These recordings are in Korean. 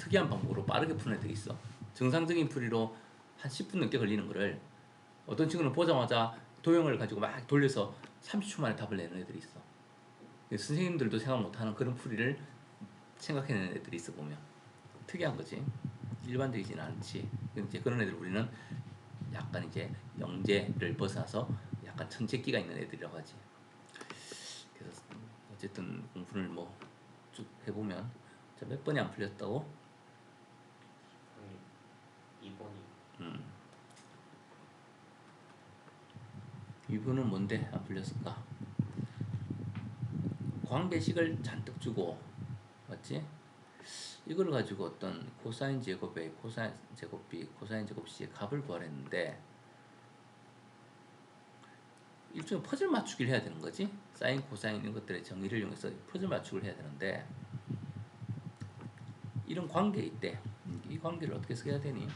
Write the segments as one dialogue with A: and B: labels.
A: 특이한 방법으로 빠르게 푸는 애들이 있어. 정상적인 풀이로 한 10분 넘게 걸리는 거를 어떤 친구는 보자마자 도형을 가지고 막 돌려서 30초 만에 답을 내는 애들이 있어. 선생님들도 생각 못하는 그런 풀이를 생각해내는 애들이 있어 보면 특이한 거지. 일반적이지는 않지. 이제 그런 애들 우리는 약간 이제 영재를 벗어나서 약간 천재기가 있는 애들이라고 하지. 그래서 어쨌든 공부를 뭐 쭉 해보면 몇 번이 안 풀렸다고?
B: 2번이
A: 2번은 뭔데 안 풀렸을까? 광배식을 잔뜩 주고 맞지? 이걸 가지고 어떤 코사인 제곱 A, 코사인 제곱 B, 코사인 제곱 C의 값을 구하랬는데 일종의 퍼즐 맞추기를 해야 되는 거지. 사인, 코사인 이런 것들의 정의를 이용해서 퍼즐 맞추기를 해야 되는데 이런 관계 있대. 이 관계를 어떻게 써야 되니?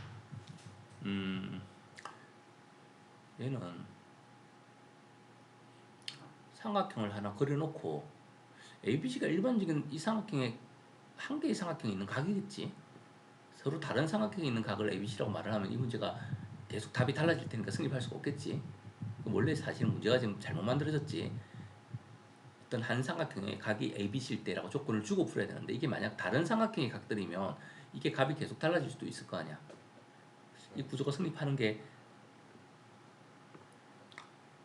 A: 얘는 삼각형을 하나 그려놓고 ABC가 일반적인 이 삼각형에 한 개의 삼각형이 있는 각이겠지. 서로 다른 삼각형이 있는 각을 ABC라고 말을 하면 이 문제가 계속 답이 달라질 테니까 성립할 수가 없겠지. 원래 사실은 문제가 지금 잘못 만들어졌지. 어떤 한 삼각형의 각이 ABC일 때라고 조건을 주고 풀어야 되는데 이게 만약 다른 삼각형의 각들이면 이게 값이 계속 달라질 수도 있을 거 아니야. 이 구조가 성립하는 게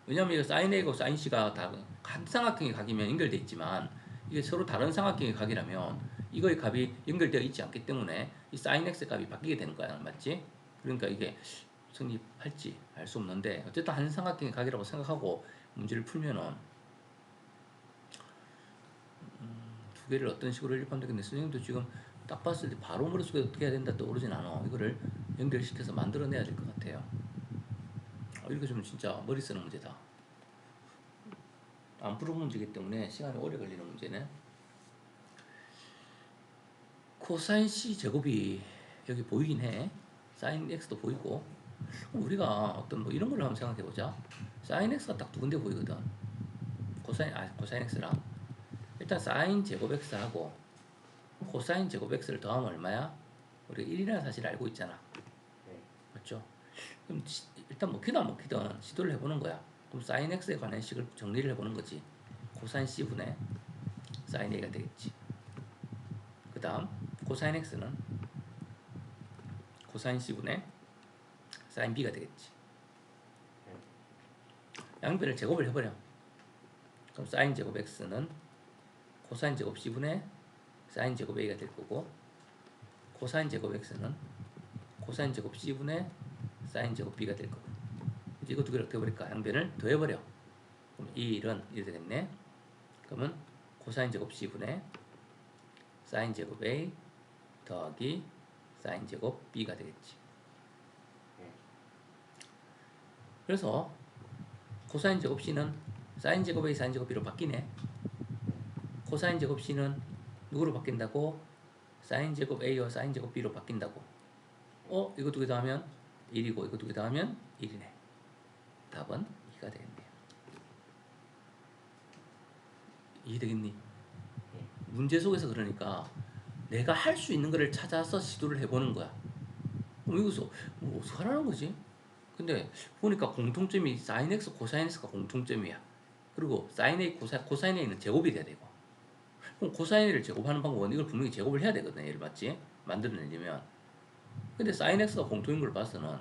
A: 왜냐면 이거 sin A고 sin C가 다 한 삼각형의 각이면 연결되어 있지만 이게 서로 다른 삼각형의 각이라면 이거의 값이 연결되어 있지 않기 때문에 이 sin X의 값이 바뀌게 되는 거야. 맞지? 그러니까 이게 성립할지 알 수 없는데 어쨌든 한 삼각형의 각이라고 생각하고 문제를 풀면은 두 개를 어떤 식으로 연립하면 되겠는데 선생님도 지금 딱 봤을 때 바로 머릿속에 어떻게 해야 된다 떠오르진 않아. 이거를 연결시켜서 만들어내야 될 것 같아요. 이렇게 좀 진짜 머리 쓰는 문제다. 안 풀은 문제이기 때문에 시간이 오래 걸리는 문제네. 코사인 C 제곱이 여기 보이긴 해. 사인 X도 보이고 우리가 어떤 뭐 이런 걸 한번 생각해 보자. 사인 X가 딱 두 군데 보이거든. 코사인 X랑 일단 사인 제곱 X하고 코사인 제곱 X를 더하면 얼마야? 우리 1이라는 사실을 알고 있잖아. 맞죠? 그럼 일단 먹히든 안 먹히든 시도를 해보는 거야. 그럼 사인 X에 관한 식을 정리를 해보는 거지. 코사인 C분의 사인 A가 되겠지. 그 다음 코사인 X는 코사인 C분의 사인 B가 되겠지. 양변을 제곱을 해버려. 그럼 사인 제곱 X는 코사인 제곱 C분의 사인 제곱 A가 될 거고 코사인 제곱 X는 코사인 제곱 C분의 사인 제곱 B가 될 거고 이제 이거 두 개를 어떻게 해버릴까? 양변을 더해버려. 그럼 이 일은 이렇게 되겠네. 그러면 코사인 제곱 C분의 사인 제곱 A 더하기 사인 제곱 B가 되겠지. 그래서 코사인 제곱 C는 사인 제곱 A 사인 제곱 B로 바뀌네. 코사인 제곱 C는 누구로 바뀐다고? 사인 제곱 A와 사인 제곱 B로 바뀐다고. 이거 두 개 더하면 1이고 이거 두 개 더하면 1이네. 답은 2가 되겠네요. 이해되겠니? 문제 속에서 그러니까 내가 할 수 있는 거를 찾아서 시도를 해보는 거야. 그럼 여기서 뭐 어떻게 하라는 거지? 근데 보니까 공통점이 sin x, 코사인 x가 공통점이야. 그리고 sin a, 코사인 a는 제곱이 돼야 되고. 그럼 코사인 a를 제곱하는 방법은 이걸 분명히 제곱을 해야 되거든. 얘를 맞지? 만들어내려면. 근데 sin x가 공통인 걸 봐서는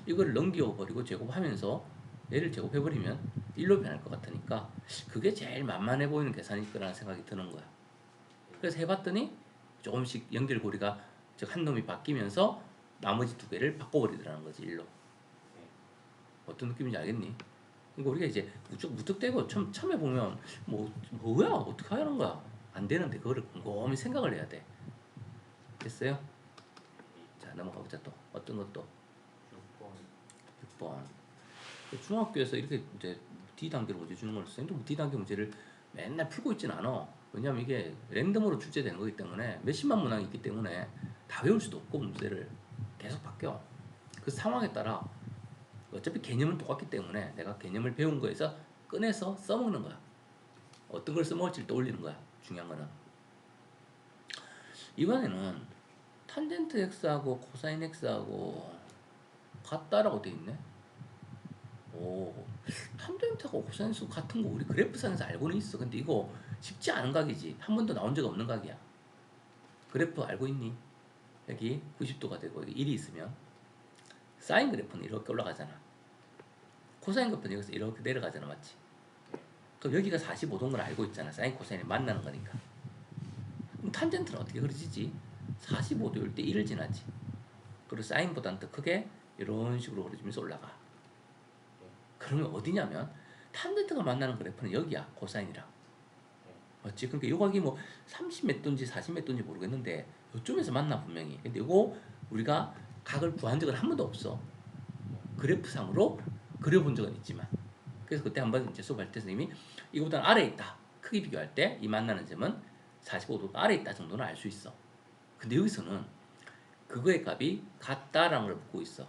A: 이걸 넘겨버리고 제곱하면서 얘를 제곱해버리면 1로 변할 것 같으니까 그게 제일 만만해 보이는 계산일 거라는 생각이 드는 거야. 그래서 해봤더니 조금씩 연결고리가 즉 한 놈이 바뀌면서 나머지 두 개를 바꿔버리더라는 거지 1로. 어떤 느낌인지 알겠니? 그러니까 우리가 이제 무턱대고 처음에 보면 뭐야 어떻게 하는 거야 안 되는데 그거를 곰곰이 생각을 해야 돼. 됐어요? 자 넘어가보자. 또 어떤 것도 6번 중학교에서 이렇게 이제 D단계로 문제 주는 걸 선생님도 뭐 D단계 문제를 맨날 풀고 있진 않아. 왜냐면 이게 랜덤으로 출제되는 거기 때문에 몇십만 문항이 있기 때문에 다 외울 수도 없고 문제를 계속 바뀌어. 그 상황에 따라 어차피 개념은 똑같기 때문에 내가 개념을 배운 거에서 꺼내서 써먹는 거야. 어떤 걸 써먹을지를 떠올리는 거야. 중요한 거는 이번에는 탄젠트 x하고 코사인 x하고 같다라고 돼 있네. 오, 탄젠트하고 코사인 x 같은 거 우리 그래프상에서 알고는 있어. 근데 이거 쉽지 않은 각이지. 한 번도 나온 적 없는 각이야. 그래프 알고 있니? 여기 90도가 되고 여기 1이 있으면 사인 그래프는 이렇게 올라가잖아. 코사인 그래프는 여기서 이렇게 내려가잖아, 맞지? 그럼 여기가 45도인 걸 알고 있잖아. 사인 코사인이 만나는 거니까. 그럼 탄젠트는 어떻게 그려지지? 45도일 때 1을 지나지. 그리고 사인보다는 더 크게 이런 식으로 그려지면서 올라가. 그러면 어디냐면 탄젠트가 만나는 그래프는 여기야. 코사인이랑. 맞지? 그러니까 요 각이 뭐 30 몇 도인지 40 몇 도인지 모르겠는데 요점에서 만나 분명히. 근데 이거 우리가 각을 구한 적은 한 번도 없어. 그래프상으로 그려본 적은 있지만. 그래서 그때 한번 이제 수업할 때 선생님이 이거보다는 아래에 있다. 크게 비교할 때 이 만나는 점은 45도 아래에 있다 정도는 알 수 있어. 근데 여기서는 그거의 값이 같다라는 걸 묻고 있어.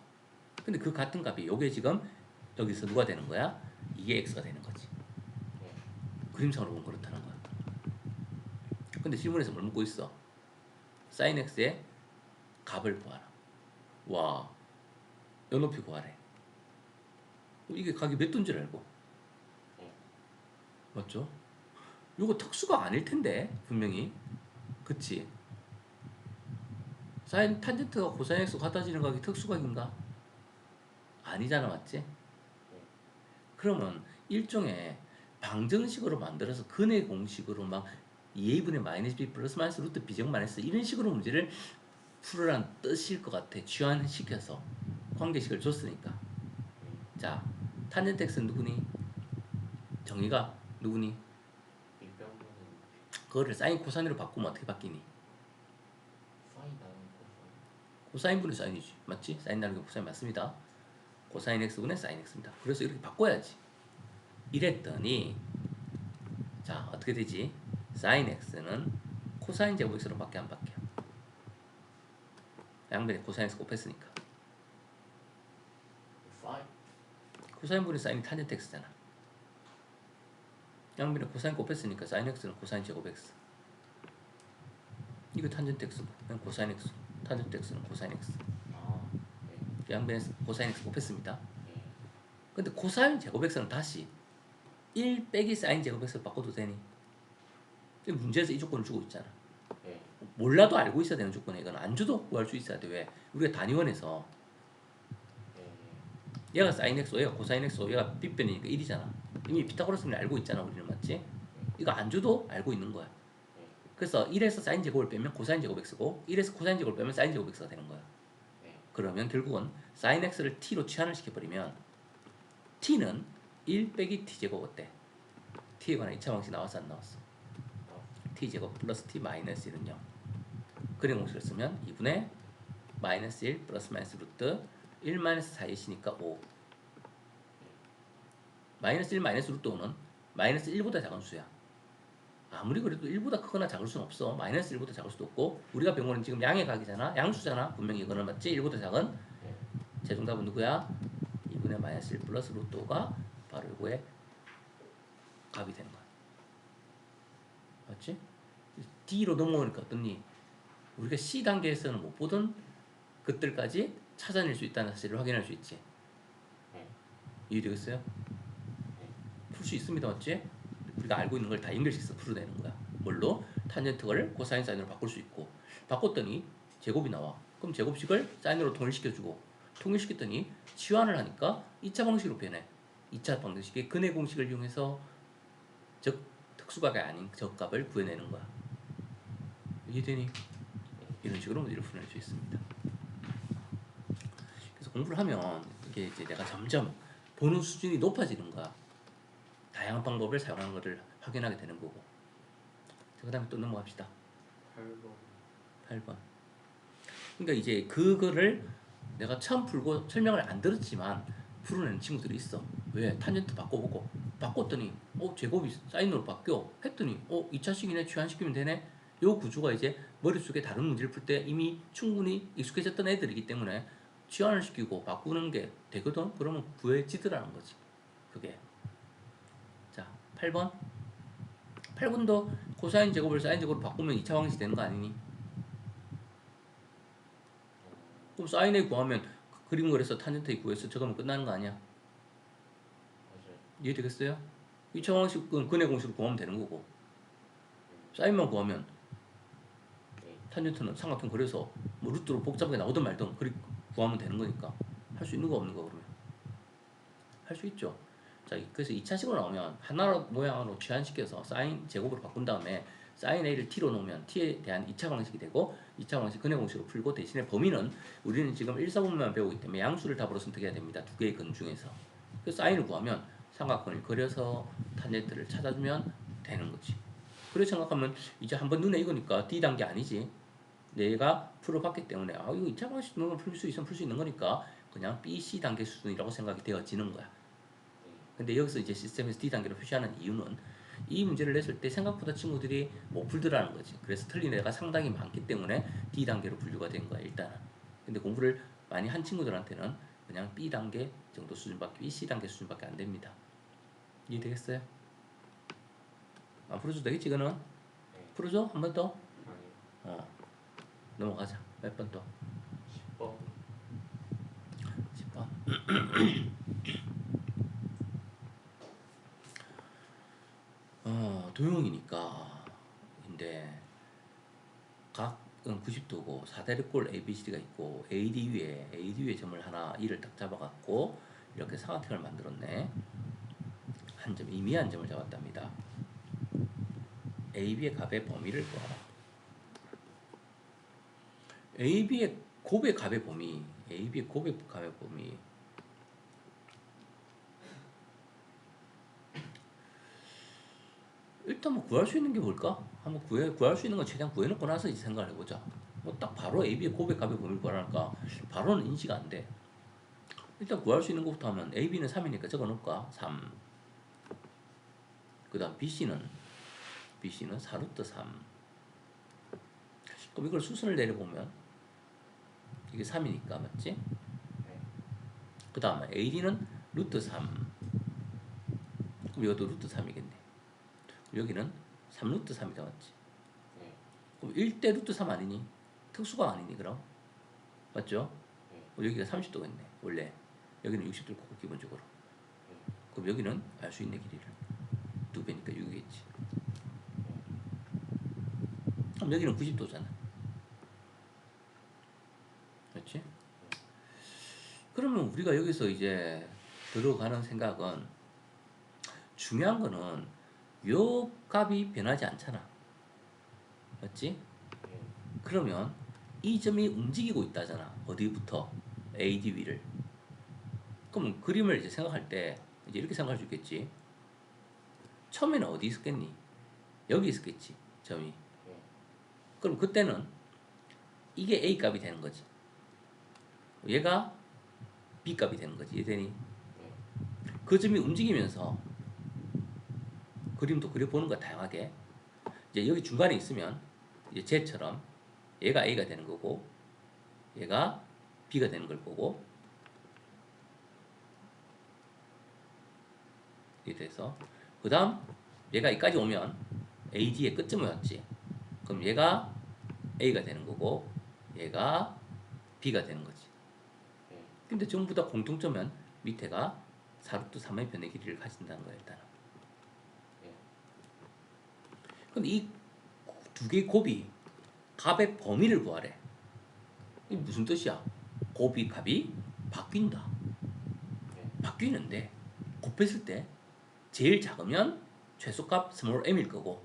A: 근데 그 같은 값이 요게 지금 여기서 누가 되는 거야? 이게 x가 되는 거지. 그림상으로 보면 그렇다는 거야. 근데 질문에서 뭘 묻고 있어? sin x의 값을 구하라. 와, 연높이 구하래. 이게 각이 몇 도인 줄 알고? 맞죠? 이거 특수가 아닐 텐데 분명히. 그치? 사인 탄젠트가 코사인 x 같아지는 각이 특수각인가? 아니잖아, 맞지? 그러면 일종의 방정식으로 만들어서 근의 공식으로 막 2a분의 마이너스 b 플러스 마이너스 루트 b제곱 마이너스 이런 식으로 문제를 풀으란 뜻일 것 같아. 취환시켜서 관계식을 줬으니까. 자, 탄젠트 x는 누구니? 정의가 누구니?
B: 빗병문은
A: 그거를 사인 코사인으로 바꾸면 어떻게 바뀌니?
B: 사인 나누기 코사인.
A: 코사인분의 사인이지. 맞지? 사인 나누기 코사인 맞습니다. 코사인 x분의 사인 x입니다. 그래서 이렇게 바꿔야지. 이랬더니 자, 어떻게 되지? 사인 x는 코사인 제곱 x로 밖에 안 바뀌어. 양변에 코사인 x 곱했으니까.
B: 사인
A: 코사인분의 사인이 탄젠트 x잖아. 양변에 코사인 곱했으니까 사인 x는 코사인 제곱 x. 이거 탄젠트 x고, 그냥 코사인 x. 탄젠트 x는 코사인 x.
B: 아, 네.
A: 양변에 코사인 x 곱했습니다.
B: 네.
A: 근데 코사인 제곱 x는 다시 1 빼기 사인 제곱 x로 바꿔도 되니? 문제에서 이 조건을 주고 있잖아.
B: 네.
A: 몰라도 알고 있어야 되는 조건이야. 이건 안 줘도 구할 수 있어야 돼. 왜? 우리가 단위원에서
B: 네.
A: 얘가 사인 x, 얘가 코사인 x, 얘가 빗변이니까 1이잖아. 이미 피타고라스는 알고 있잖아. 우리는 맞지? 이거 안 줘도 알고 있는 거야. 그래서 1에서 사인 제곱을 빼면 코사인 제곱 x고 1에서 코사인 제곱을 빼면 사인 제곱 x가 되는 거야.
B: 네.
A: 그러면 결국은 사인 x를 t로 치환을 시켜버리면 t는 1 빼기 t 제곱 어때? t에 관한 2차 방식 나왔어 안 나왔어? t 제곱 플러스 t 마이너스 1은 0. 그림 공식을 쓰면 2분의 마이너스 1 플러스 마이너스 루트 1 마이너스 4이시니까 5. 마이너스 1 마이너스 루트 5는 마이너스 1보다 작은 수야. 아무리 그래도 1보다 크거나 작을 수는 없어. 마이너스 1보다 작을 수도 없고 우리가 배운 거는 지금 양의 각이잖아. 양수잖아. 분명히 이거는 맞지? 1보다 작은
B: 네.
A: 최종답은 누구야? 2분의 마이너스 1 플러스 루트 5가 바로 이거의 값이 되는 거야. 맞지? D로 넘어오니까 어떻니? 우리가 C 단계에서는 못 보던 것들까지 찾아낼 수 있다는 사실을 확인할 수 있지.
B: 네.
A: 이해되겠어요? 풀 수 있습니다. 맞지? 우리가 알고 있는 걸 다 연결시켜서 풀어내는 거야. 뭘로? 탄젠트를 코사인 사인으로 바꿀 수 있고 바꿨더니 제곱이 나와. 그럼 제곱식을 사인으로 통일시켜주고 통일시켰더니 치환을 하니까 2차 방식으로 변해. 2차 방식의 근의 공식을 이용해서 즉 특수각이 아닌 적값을 구해내는 거야. 이해되니? 이런 식으로 문제를 풀어낼 수 있습니다. 그래서 공부를 하면 이게 이제 내가 점점 보는 수준이 높아지는 거야. 다양한 방법을 사용하는 것을 확인하게 되는 거고. 그 다음에 또 넘어갑시다.
B: 8번
A: 8번. 그러니까 이제 그거를 내가 처음 풀고 설명을 안 들었지만 풀어내는 친구들이 있어. 왜? 탄젠트 바꿔보고 바꿨더니 제곱이 사인으로 바뀌어 했더니 2차식이네 취환시키면 되네. 요 구조가 이제 머릿속에 다른 문제를 풀 때 이미 충분히 익숙해졌던 애들이기 때문에 취환을 시키고 바꾸는 게 되거든. 그러면 구해지더라는 거지. 그게. 자, 8번. 8번도 코사인 제곱을 사인 제곱으로 바꾸면 2차 방식이 되는 거 아니니? 그럼 사인 A 구하면 그림 그려서 탄젠트 A 구해서 적으면 끝나는 거 아니야?
B: 맞아요.
A: 이해되겠어요? 2차 방식은 근해 공식으로 구하면 되는 거고 사인만 구하면
B: 네.
A: 탄젠트는 삼각형 그려서 뭐 루트로 복잡하게 나오든 말든 그리 구하면 되는 거니까 할 수 있는 거 없는 거 그러면 할 수 있죠. 자, 그래서 2차식으로 나오면 하나 모양으로 취한시켜서 사인 제곱으로 바꾼 다음에 사인 A를 T로 놓으면 T에 대한 2차 방식이 되고 2차 방식 근해 공식으로 풀고 대신에 범위는 우리는 지금 1, 4분만 배우기 때문에 양수를 답으로 선택해야 됩니다. 두 개의 근 중에서. 그래서 사인을 구하면 삼각형을 그려서 탄젠트를 찾아주면 되는 거지. 그렇게 생각하면 이제 한번 눈에 익으니까 D 단계 아니지. 내가 풀어봤기 때문에 이거 2차 방식 풀 수 있으면 풀 수 있는 거니까 그냥 B, C 단계 수준이라고 생각이 되어지는 거야. 근데 여기서 이제 시스템에서 D 단계로 표시하는 이유는 이 문제를 냈을 때 생각보다 친구들이 못 풀더라는 거지. 그래서 틀린 애가 상당히 많기 때문에 D 단계로 분류가 된 거야 일단은. 근데 공부를 많이 한 친구들한테는 그냥 B 단계 정도 수준밖에, B, C 단계 수준밖에 안 됩니다. 이해되겠어요? 안 풀어줘도 되겠지 이거는?
B: 네.
A: 풀어줘? 한 번 더?
B: 아니요.
A: 넘어가자. 몇 번 더?
B: 10번.
A: 10번. 도형이니까 인데 각은 90도고 사다리꼴 ABCD가 있고 AD 위에 점을 하나 E를 딱 잡아갖고 이렇게 삼각형을 만들었네. 한 점, 임의한 점을 잡았답니다. AB의 값의 범위를 구하라. AB의 곱의 값의 범위, AB의 곱의 값의 범위. 일단 뭐 구할 수 있는 게 뭘까? 한번 구할 수 있는 건 최대한 구해놓고 나서 이제 생각을 해보자. 뭐 딱 바로 AB의 곱의 값의 범위를 구하라니까 바로는 인지가 안 돼. 일단 구할 수 있는 것부터 하면 AB는 3이니까 적어놓을까? 3. 그 다음 BC는 4루트 3. 그럼 이걸 수순을 내려보면 이게 3이니까 맞지?
B: 네.
A: 그 다음에 AD는 루트 3. 그럼 이것도 루트 3이겠네. 여기는 3루트 3이다 맞지?
B: 네.
A: 그럼 1대 루트 3 아니니? 특수가 아니니 그럼? 맞죠?
B: 네.
A: 여기가 30도겠네 원래. 여기는 60도일 거고 기본적으로.
B: 네.
A: 그럼 여기는 알 수 있네 길이를. 2배니까 6이겠지. 그럼 여기는 90도잖아. 그렇지? 그러면 우리가 여기서 이제 들어가는 생각은 중요한 거는 요 값이 변하지 않잖아. 맞지?
B: 네.
A: 그러면 이 점이 움직이고 있다잖아. 어디부터? AD 위를. 그럼 그림을 이제 생각할 때 이제 이렇게 생각할 수 있겠지. 처음에는 어디 있었겠니? 여기 있었겠지. 점이.
B: 네.
A: 그럼 그때는 이게 A 값이 되는 거지. 얘가 B 값이 되는 거지. 이해되니?
B: 네.
A: 그 점이 움직이면서 그림도 그려보는 거야. 다양하게. 이제 여기 중간에 있으면 이제 쟤처럼 얘가 A가 되는 거고 얘가 B가 되는 걸 거고 이렇게 돼서 그 다음 얘가 여기까지 오면 AD의 끝점을 왔지. 그럼 얘가 A가 되는 거고 얘가 B가 되는 거지.
B: 네.
A: 근데 전부 다 공통점은 밑에가 4루트 3의 변의 길이를 가진다는 거야 일단은.
B: 네.
A: 그럼 이 두 개의 곱이 값의 범위를 구하래. 이게 무슨 뜻이야? 곱이 값이 바뀐다.
B: 네.
A: 바뀌는데 곱했을 때 제일 작으면 최소값 스몰 m일 거고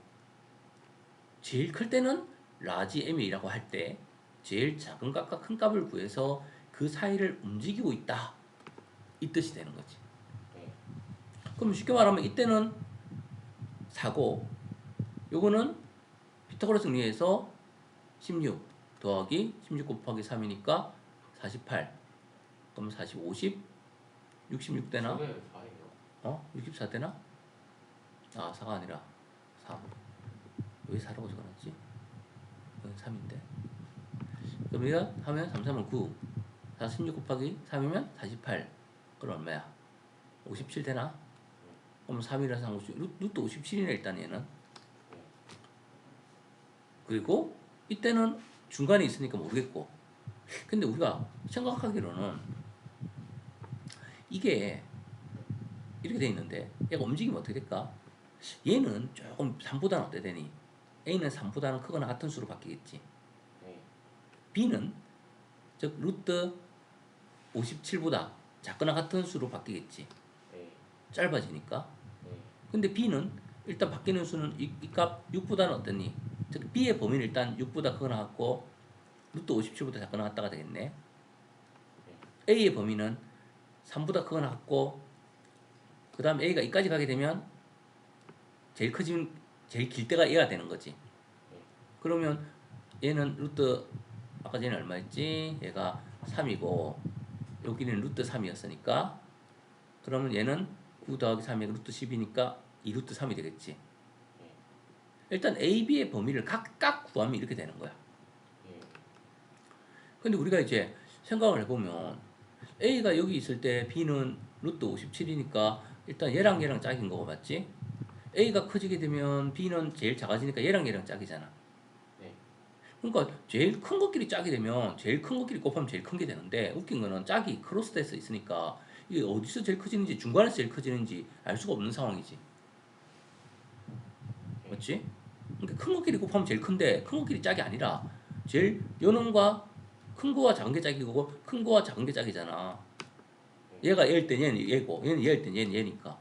A: 제일 클 때는 라지 m이라고 할 때 제일 작은 값과 큰 값을 구해서 그 사이를 움직이고 있다. 이 뜻이 되는 거지.
B: 네.
A: 그럼 쉽게 말하면 이때는 4고 요거는 피타고라스 정리해서 16 더하기 16 곱하기 3이니까 48. 그럼 40, 50, 66 되나?
B: 저게 4예요.
A: 64 되나? 4가 아니라 3. 왜 4라고 적어놨지? 여기 3인데. 그럼 우리가 하면 3, 3은 9. 46 곱하기 3이면 48. 그럼 얼마야? 57 되나? 그럼 3이라서 50. 루트 57이네 일단 얘는. 그리고 이때는 중간에 있으니까 모르겠고 근데 우리가 생각하기로는 이게 이렇게 돼 있는데 얘가 움직이면 어떻게 될까? 얘는 조금 3보다는 어때 되니? A는 3보다는 크거나 같은 수로 바뀌겠지.
B: 네.
A: B는 즉 루트 57보다 작거나 같은 수로 바뀌겠지.
B: 네.
A: 짧아지니까.
B: 네.
A: 근데 B는 일단 바뀌는 수는 이 값 6보다는 어떠니? 즉 B의 범위는 일단 6보다 크거나 같고 루트 57보다 작거나 같다가 되겠네. A의 범위는 3보다 크거나 같고 그 다음 A가 이까지 가게 되면 제일 커지면 제일 길 때가 얘가 되는 거지. 그러면 얘는 루트 아까 전에 얼마였지? 얘가 3이고 여기는 루트 3이었으니까 그러면 얘는 9 더하기 3이 루트 10이니까 2 루트 3이 되겠지. 일단 A, B의 범위를 각각 구하면 이렇게 되는 거야. 근데 우리가 이제 생각을 해보면 A가 여기 있을 때 B는 루트 57이니까 일단 얘랑 짝인 거고 맞지? A가 커지게 되면 B는 제일 작아지니까 얘랑 짝이잖아.
B: 네.
A: 그러니까 제일 큰 것끼리 짝이 되면 제일 큰 것끼리 곱하면 제일 큰 게 되는데 웃긴 거는 짝이 크로스돼서 있으니까 이게 어디서 제일 커지는지 중간에서 제일 커지는지 알 수가 없는 상황이지. 맞지? 그러니까 큰 것끼리 곱하면 제일 큰데 큰 것끼리 짝이 아니라 제일 요놈과 큰 거와 작은 게 짝이고 큰 거와 작은 게 짝이잖아. 얘가 얘일 땐 얘는 얘고 얘는 얘일 땐 얘는 얘니까.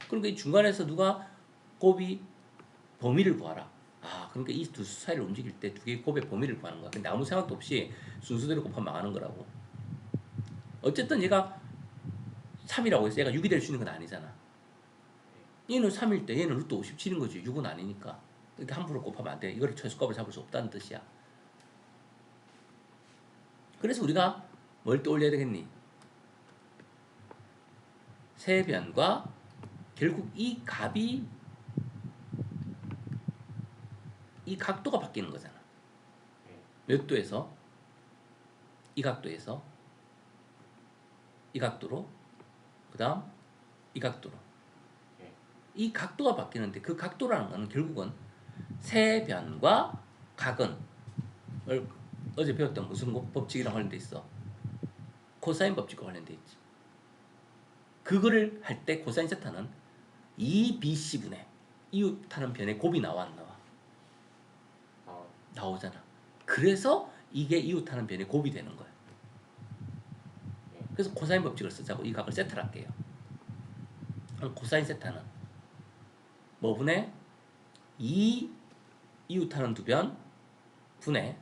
A: 그러니까 이 중간에서 누가 곱이 범위를 구하라. 아, 그러니까 이 두 수 사이를 움직일 때 두 개의 곱의 범위를 구하는 거야. 근데 아무 생각도 없이 순서대로 곱하면 망하는 거라고. 어쨌든 얘가 3이라고 해서 얘가 6이 될 수 있는 건 아니잖아. 얘는 3일 때 얘는 루트 57인 거지. 6은 아니니까. 이렇게 함부로 곱하면 안 돼. 이거를 최소값을 잡을 수 없다는 뜻이야. 그래서 우리가 뭘 떠올려야 되겠니? 세변과 결국 이 값이 이 각도가 바뀌는 거잖아. 몇 도에서? 이 각도에서 이 각도로 그 다음 이 각도로 이 각도가 바뀌는데 그 각도라는 거는 결국은 세변과 각은 어제 배웠던 무슨 법칙이랑 관련돼 있어? 코사인 법칙과 관련돼 있지. 그거를 할 때 코사인 세타는 2bc분의 이웃하는 변의 곱이 나와 안 나와? 나오잖아. 그래서 이게 이웃하는 변의 곱이 되는 거야. 그래서 코사인 법칙을 쓰자고 이 값을 세타를 할게요. 그럼 코사인 세타는 뭐분의 2 이웃하는 두 변 분의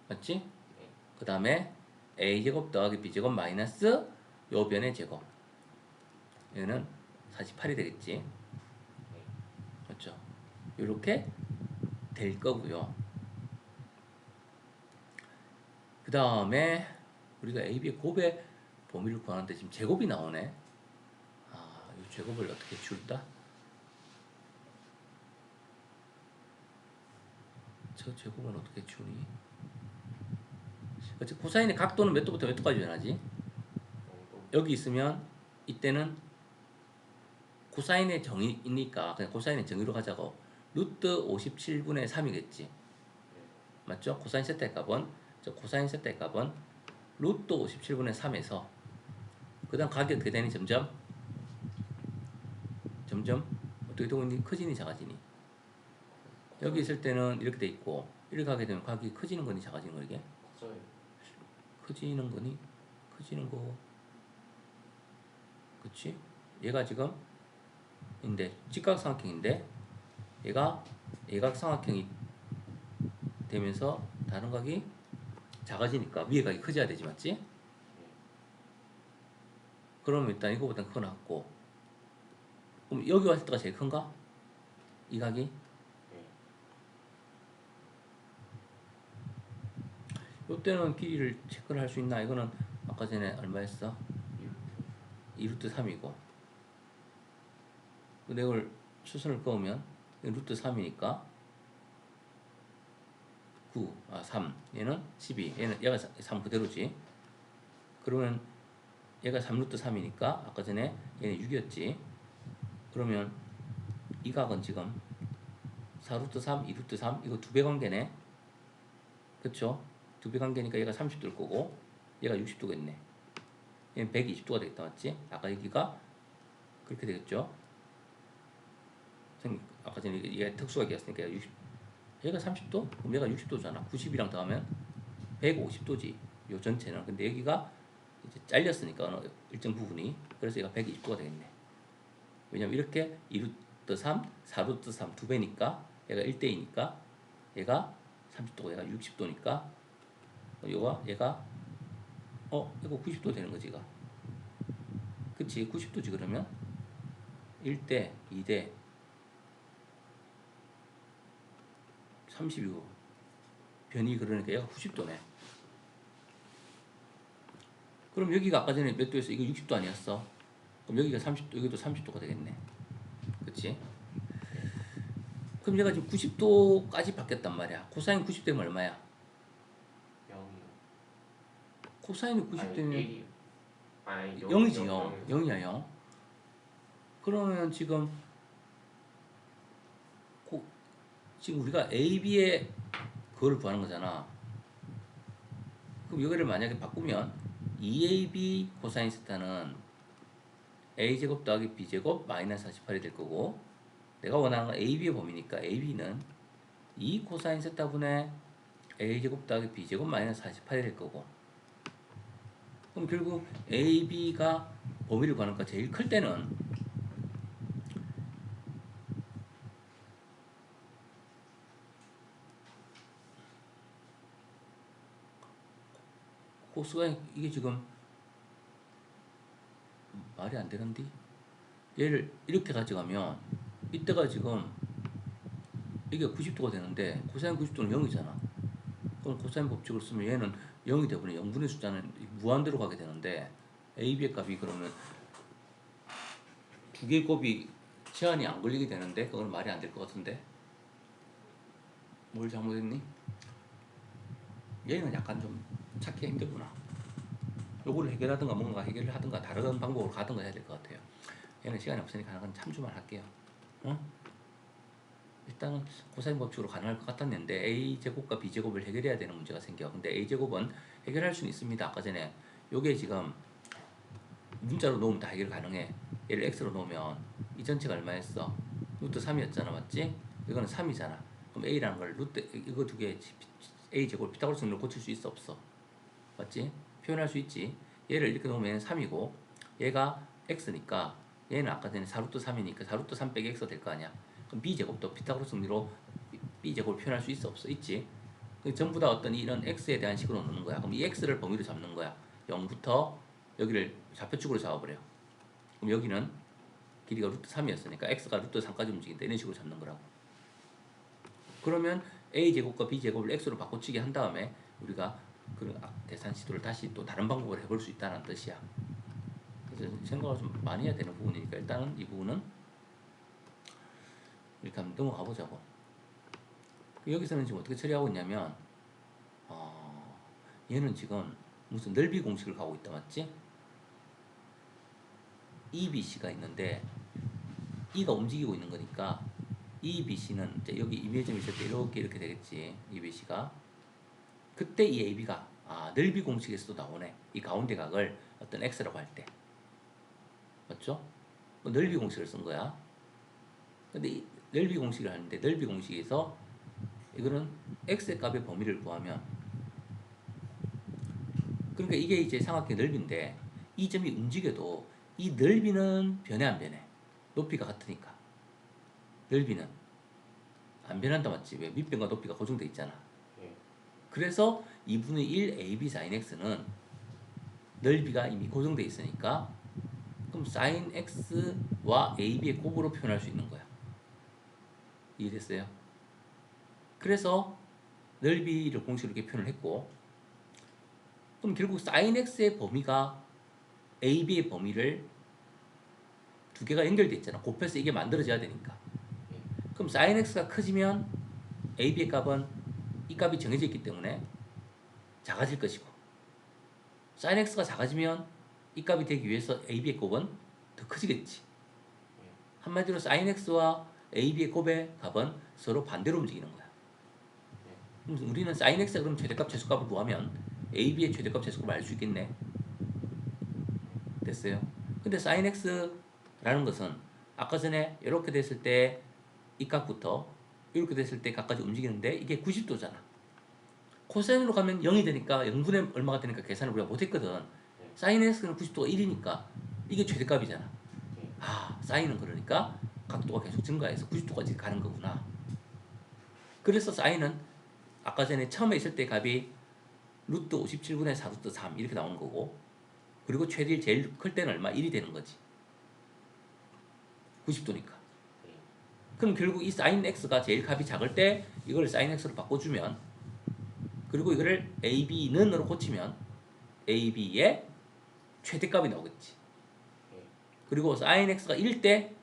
A: 맞지? 그 다음에 a제곱 더하기 b제곱 마이너스 요 변의 제곱 얘는 48이 되겠지. 맞죠? 이렇게 될 거고요. 그 다음에 우리가 AB의 곱의 범위를 구하는데 지금 제곱이 나오네. 아, 이 제곱을 어떻게 줄까? 저 제곱은 어떻게 주니? 그치, 코사인의 각도는 몇 도부터 몇 도까지 변하지? 여기 있으면 이때는 코사인의 정의니까 그냥 코사인의 정의로 가자고. 루트 57분의 3이겠지. 맞죠? 코사인 세타의 값은 저 코사인 세타의 값은 루트 57분의 3에서 그 다음 각이 어떻게 되니? 점점 어떻게 되고 있니? 커지니 작아지니? 여기 있을 때는 이렇게 돼 있고 이렇게 하게 되면 각이 커지는 거니 작아지는 거 이게? 커지는 거니? 커지는 거 그치? 얘가 지금 인데 직각삼각형인데 얘가 예각삼각형이 되면서 다른 각이 작아지니까 위에 각이 커져야 되지 맞지? 그러면 일단 이거보다 크거 같고 그럼 여기 왔을 때가 제일 큰가? 이 각이? 이때는 길이를 체크를 할 수 있나? 이거는 아까 전에 얼마였어? 2루트 3이고 이걸 수선을 그으면 루트 3이니까 9, 3 얘는 12 얘가 3 그대로지. 그러면 얘가 3루트 3이니까 아까 전에 얘는 6이었지. 그러면 이 각은 지금 4루트 3, 2루트 3 이거 두 배 관계네. 그쵸? 두 배 관계니까 얘가 30도일 거고 얘가 60도겠네. 얘는 120도가 되겠다 맞지? 아까 여기가 그렇게 되겠죠? 아까 전에 얘가 특수가 얘기했으니까 얘가 30도? 그럼 얘가 60도잖아. 90이랑 더하면 150도지. 요 전체는. 근데 여기가 이제 잘렸으니까 어느 일정 부분이. 그래서 얘가 120도가 되겠네. 왜냐면 이렇게 2루트 3, 4루트 3 두 배니까 얘가 1대2니까 얘가 30도고 얘가 60도니까 얘가 이거 90도 되는 거지 이거. 그치 90도지 그러면 1대 2대 32고 변이 그러니까 얘가 90도네. 그럼 여기가 아까 전에 몇 도였어? 이거 60도 아니었어? 그럼 여기가 30도, 여기도 30도가 되겠네. 그치? 그럼 얘가 지금 90도까지 바뀌었단 말이야. 코사인 90도면 얼마야?
B: 0이요.
A: 코사인이 90도면
B: 아니 1이요. 아니
A: 0이지 0. 0이야 0. 그러면 지금 지금 우리가 AB의 그거를 구하는 거잖아. 그럼 여기를 만약에 바꾸면 2AB 코사인 세타는 A제곱 더하기 B제곱 마이너스 48이 될 거고 내가 원하는 건 AB의 범위니까 AB는 2 코사인 세타분의 A제곱 더하기 B제곱 마이너스 48이 될 거고 그럼 결국 AB가 범위를 구하는 거 제일 클 때는 코스가 이게 지금 말이 안 되는데 얘를 이렇게 가져가면 이때가 지금 이게 90도가 되는데 코사인 90도는 0이잖아. 그럼 코사인 법칙을 쓰면 얘는 0이 되버리면 0분의 숫자는 무한대로 가게 되는데 AB의 값이 그러면 두 개의 곱이 제한이 안 걸리게 되는데 그건 말이 안 될 것 같은데 뭘 잘못했니? 얘는 약간 좀 찾기 힘들구나. 요거를 해결하든가 뭔가 해결을 하든가 다른 방법으로 가든가 해야 될 것 같아요. 얘는 시간이 없으니까 하나 참조만 할게요. 어? 일단은 코사인 법칙으로 가능할 것 같았는데 a제곱과 b제곱을 해결해야 되는 문제가 생겨. 근데 a제곱은 해결할 수는 있습니다. 아까 전에 요게 지금 문자로 놓으면 다 해결 가능해. 얘를 x로 놓으면 이 전체가 얼마였어? 루트 3이었잖아 맞지? 이거는 3이잖아. 그럼 a라는 걸 루트 이거 두 개 a제곱 피타고라스 정리로 고칠 수 있어 없어? 맞지? 표현할 수 있지. 얘를 이렇게 놓으면 3이고 얘가 x니까 얘는 아까 전에 4루트 3이니까 4루트 3 빼기 x가 될 거 아니야. 그럼 b제곱도 피타고라스 정리로 b제곱을 표현할 수 있어 없어? 있지. 전부 다 어떤 이런 x에 대한 식으로 놓는 거야. 그럼 이 x를 범위로 잡는 거야. 0부터 여기를 좌표축으로 잡아버려. 그럼 여기는 길이가 루트 3이었으니까 x가 루트 3까지 움직인다. 이런 식으로 잡는 거라고. 그러면 a제곱과 b제곱을 x로 바꿔치기 한 다음에 우리가 그 계산 시도를 다시 또 다른 방법으로 해볼 수 있다는 뜻이야. 그래서 생각을 좀 많이 해야 되는 부분이니까 일단은 이 부분은 이렇게 한번 넘어가 보자고. 여기서는 지금 어떻게 처리하고 있냐면 얘는 지금 무슨 넓이 공식을 가고 있다 맞지? EBC가 있는데 E가 움직이고 있는 거니까 EBC는 이제 여기 이미점이 있을 때 이렇게 되겠지. EBC가 그때 이 AB가 넓이 공식에서도 나오네. 이 가운데 각을 어떤 X라고 할 때 맞죠? 뭐 넓이 공식을 쓴 거야. 근데 이 넓이 공식을 하는데 넓이 공식에서 이거는 X의 값의 범위를 구하면 그러니까 이게 이제 삼각형의 넓이인데 이 점이 움직여도 이 넓이는 변해 안 변해? 높이가 같으니까 넓이는 안 변한다 맞지? 왜? 밑변과 높이가 고정돼 있잖아.
B: 예.
A: 그래서 2분의 1 AB sin x는 넓이가 이미 고정돼 있으니까 그럼 sin x와 AB의 곱으로 표현할 수 있는 거야. 이해됐어요? 그래서 넓이를 공식으로 이렇게 표현을 했고 그럼 결국 sin x의 범위가 AB의 범위를 두 개가 연결돼 있잖아. 곱해서 이게 만들어져야 되니까. 그럼 sin x가 커지면 AB의 값은 이 값이 정해져 있기 때문에 작아질 것이고 sin x가 작아지면 이 값이 되기 위해서 AB의 곱은 더 커지겠지. 한마디로 sin x와 AB의 곱의 값은 서로 반대로 움직이는 거야. 그럼 우리는 sin x가 그럼 최대값 최소값을 구하면 ab의 최대값 최소값을 알 수 있겠네. 됐어요. 근데 sin x라는 것은 아까 전에 이렇게 됐을 때 이 값부터 이렇게 됐을 때 값까지 움직이는데 이게 90도잖아. 코사인으로 가면 0이 되니까 0분의 얼마가 되니까 계산을 우리가 못했거든.
B: 네.
A: sin x는 90도가 1이니까 이게 최대값이잖아.
B: 네.
A: 아, 사인은 그러니까 각도가 계속 증가해서 90도까지 가는 거구나. 그래서 사인은 아까 전에 처음에 있을 때 값이 루트 57분의 4 루트 3 이렇게 나오는 거고, 그리고 최대일 제일 클 때는 얼마? 1이 되는 거지. 90도니까.
B: 네.
A: 그럼 결국 이 사인 x가 제일 값이 작을 때 이걸 사인 x로 바꿔주면, 그리고 이거를 ab는으로 고치면 ab의 최대값이 나오겠지.
B: 네.
A: 그리고 사인 x가 1일 때,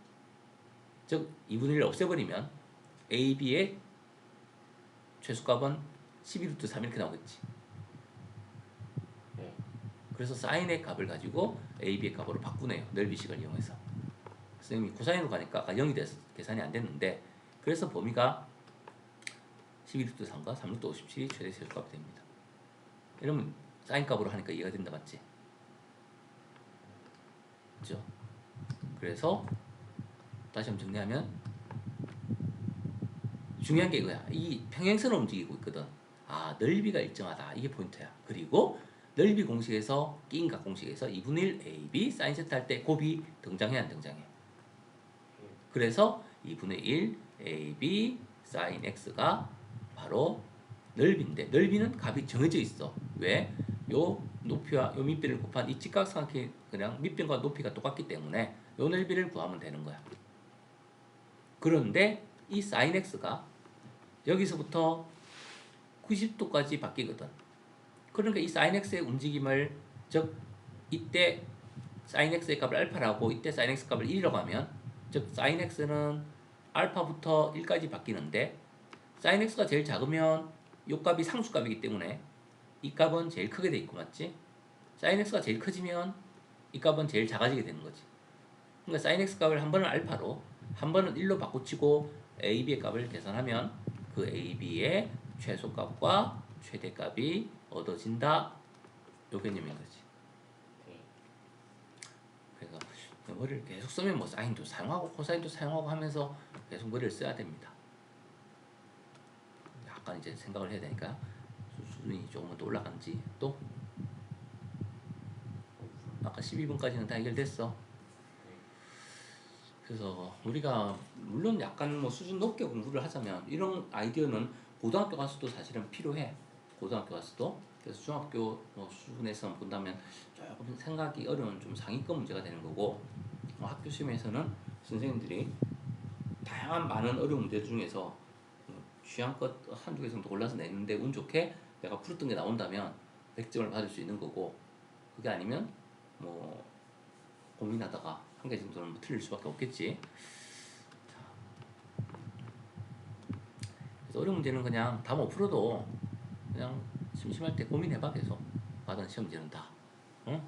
A: 즉 2분의 1을 없애버리면 ab의 최소값은 12루트 3 이렇게 나오겠지.
B: 네.
A: 그래서 사인의 값을 가지고 ab의 값으로 바꾸네요. 넓이식을 이용해서. 선생님이 코사인으로 가니까 아까 0이 돼서 계산이 안 됐는데, 그래서 범위가 12루트 3과 3루트 57이 최대 최소값이 됩니다. 이러면 사인 값으로 하니까 이해가 된다, 맞지? 그죠? 그래서 다시 한번 정리하면 중요한 게 이거야. 이 평행선을 움직이고 있거든. 아, 넓이가 일정하다. 이게 포인트야. 그리고 넓이 공식에서 끼인각 공식에서 2분의 1 AB 사인 세타 할 때 곱이 등장해 안 등장해? 그래서 2분의 1 AB 사인 X가 바로 넓이인데, 넓이는 값이 정해져 있어. 왜? 요 높이와 요 밑비를 곱한 이 직각삼각형이 그냥 밑변과 높이가 똑같기 때문에 요 넓이를 구하면 되는 거야. 그런데 이 사인 X가 여기서부터 90도까지 바뀌거든. 그러니까 이 sin x의 움직임을, 즉 이때 sin x의 값을 알파라고 이때 sin x 값을 1이라고 하면, 즉 sin x는 알파부터 1까지 바뀌는데 sin x가 제일 작으면 이 값이 상수값이기 때문에 이 값은 제일 크게 돼 있고, 맞지? sin x가 제일 커지면 이 값은 제일 작아지게 되는 거지. 그러니까 sin x 값을 한 번은 알파로 한 번은 1로 바꾸치고 ab의 값을 계산하면 그 ab의 최소값과 최대값이 얻어진다. 요 개념인 거지.
B: 네.
A: 그래서 머리를 계속 쓰면 뭐 사인도 사용하고 코사인도 사용하고 하면서 계속 머리를 써야 됩니다. 약간 이제 생각을 해야 되니까 수준이 조금은 더 올라간지. 또 아까 12분까지는 다 해결됐어. 그래서 우리가 물론 약간 뭐 수준 높게 공부를 하자면 이런 아이디어는 고등학교 가서도 사실은 필요해. 고등학교 가서도. 그래서 중학교 뭐 수준에서 본다면 조금 생각이 어려운 좀 상위권 문제가 되는 거고, 학교 시험에서는 선생님들이 다양한 많은 어려운 문제 중에서 취향껏 한두 개 정도 골라서 내는데 운 좋게 내가 풀었던 게 나온다면 100점을 받을 수 있는 거고, 그게 아니면 뭐 고민하다가 한 개 정도는 뭐 틀릴 수밖에 없겠지. 그래서 어려운 문제는 그냥 다 못 풀어도 그냥 심심할 때 고민해봐. 계속 받은 시험지는 다. 응?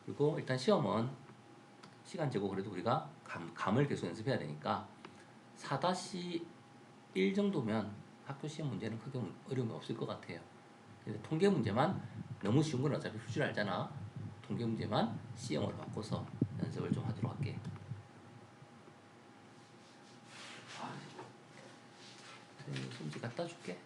A: 그리고 일단 시험은 시간 재고 그래도 우리가 감을 계속 연습해야 되니까 4-1 정도면 학교 시험 문제는 크게 어려움이 없을 것 같아요. 근데 통계 문제만, 너무 쉬운 건 어차피 풀 줄 알잖아. 통계 문제만 C형으로 바꿔서 연습을 좀 하도록 할게. 아, 선생님 손지 갖다 줄게.